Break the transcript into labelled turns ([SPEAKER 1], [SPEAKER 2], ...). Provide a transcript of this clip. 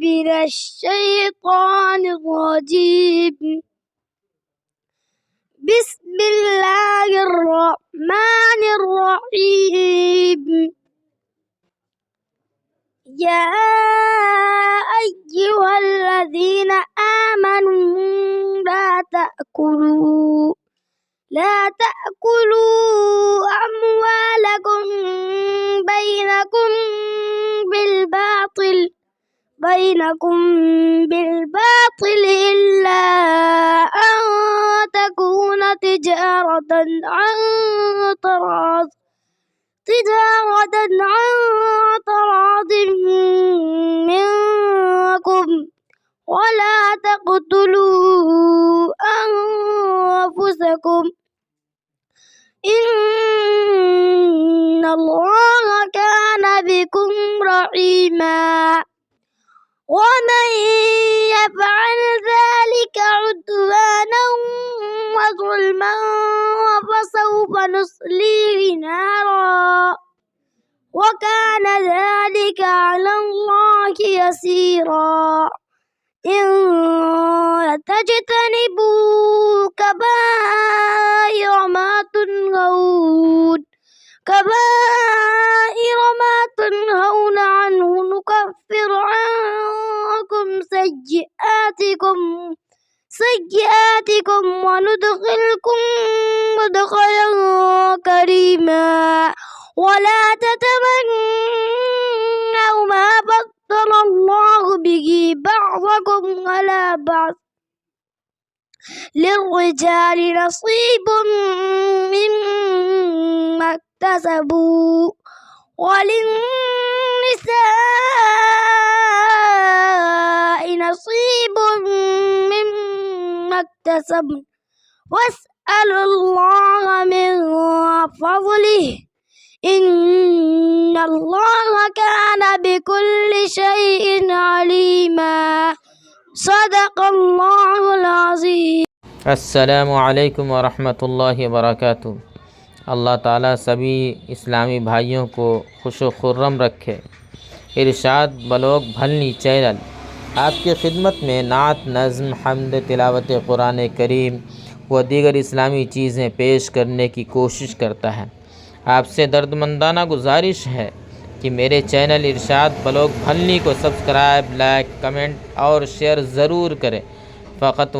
[SPEAKER 1] من الشيطان الرجيم. بسم الله الرحمن الرحيم. يا أيها الذين آمنوا لا تأكلوا أموالكم بينكم بالباطل إلا أن تكون تجارة عن تراض منكم ولا تقتلوا أنفسكم إن الله كان بكم رحيما. ومن يفعل ذلك عدوانا وظلما فسوف نصليه نارا وكان ذلك على الله يسيرا. إن تجتنبوا كبائر ما تنهون عنه نكفر عنكم سيئاتكم وندخلكم مدخلا كريما. ولا تتمنوا ما فضل الله به بعضكم على بعض للرجال نصيب مما اكتسبوا وللنساء نصيب مما اكتسبن واسألوا الله من فضله إن الله كان بكل شيء عليما. صدق الله العظيम.
[SPEAKER 2] अस्सलामु अलैकुम वरहमतुल्लाहि वबरकातुहू। अल्लाह ताला सभी इस्लामी भाइयों को खुश व खुर्रम रखे। इरशाद बलोग भलनी चैनल आपकी खिदमत में नात, नज़्म, हम्द, तिलावत कुरान करीम व दीगर इस्लामी चीज़ें पेश करने की कोशिश करता है। आपसे दर्दमंदाना गुजारिश है कि मेरे चैनल इरशाद बलोग भलनी को सब्सक्राइब, लाइक, कमेंट और शेयर ज़रूर करें। फ़कत